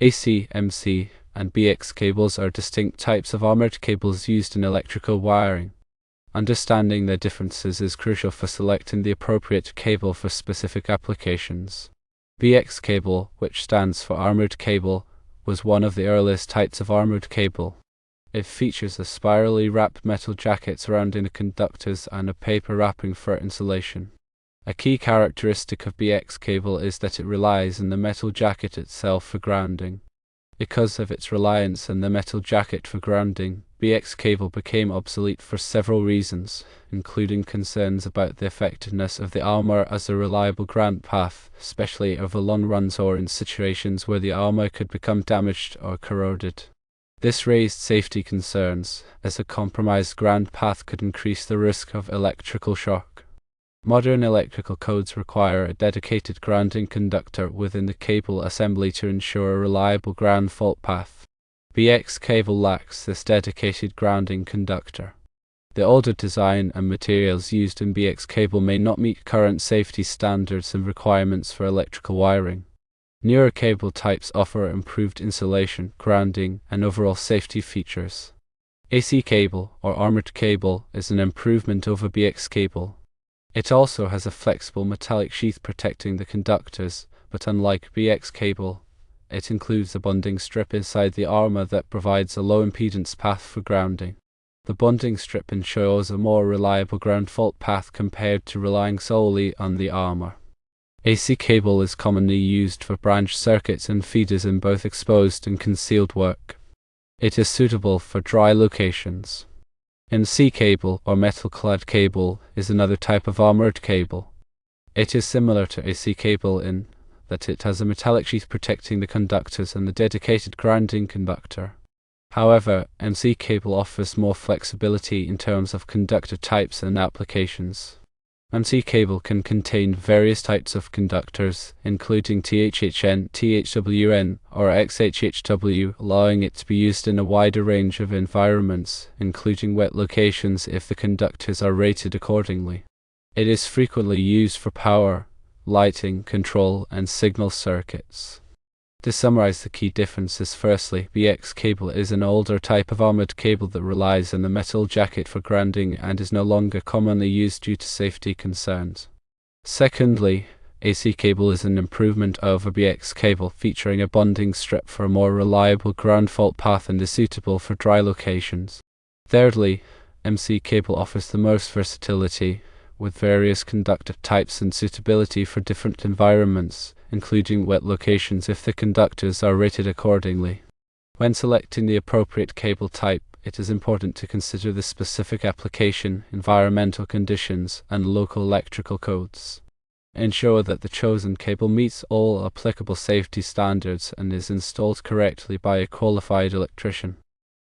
AC, MC, and BX cables are distinct types of armored cables used in electrical wiring. Understanding their differences is crucial for selecting the appropriate cable for specific applications. BX cable, which stands for armored cable, was one of the earliest types of armored cable. It features a spirally wrapped metal jacket surrounding the conductors and a paper wrapping for insulation. A key characteristic of BX cable is that it relies on the metal jacket itself for grounding. Because of its reliance on the metal jacket for grounding, BX cable became obsolete for several reasons, including concerns about the effectiveness of the armor as a reliable ground path, especially over long runs or in situations where the armor could become damaged or corroded. This raised safety concerns, as a compromised ground path could increase the risk of electrical shock. Modern electrical codes require a dedicated grounding conductor within the cable assembly to ensure a reliable ground fault path. BX cable lacks this dedicated grounding conductor. The older design and materials used in BX cable may not meet current safety standards and requirements for electrical wiring. Newer cable types offer improved insulation, grounding, and overall safety features. AC cable, or armored cable, is an improvement over BX cable. It also has a flexible metallic sheath protecting the conductors, but unlike BX cable, it includes a bonding strip inside the armor that provides a low impedance path for grounding. The bonding strip ensures a more reliable ground fault path compared to relying solely on the armor. AC cable is commonly used for branch circuits and feeders in both exposed and concealed work. It is suitable for dry locations. MC cable, or metal-clad cable, is another type of armored cable. It is similar to AC cable in that it has a metallic sheath protecting the conductors and the dedicated grounding conductor. However, MC cable offers more flexibility in terms of conductor types and applications. MC cable can contain various types of conductors, including THHN, THWN, or XHHW, allowing it to be used in a wider range of environments, including wet locations if the conductors are rated accordingly. It is frequently used for power, lighting, control, and signal circuits. To summarize the key differences, firstly, BX cable is an older type of armored cable that relies on the metal jacket for grounding and is no longer commonly used due to safety concerns. Secondly, AC cable is an improvement over BX cable, featuring a bonding strip for a more reliable ground fault path and is suitable for dry locations. Thirdly, MC cable offers the most versatility, with various conductor types and suitability for different environments, including wet locations if the conductors are rated accordingly. When selecting the appropriate cable type, it is important to consider the specific application, environmental conditions, and local electrical codes. Ensure that the chosen cable meets all applicable safety standards and is installed correctly by a qualified electrician.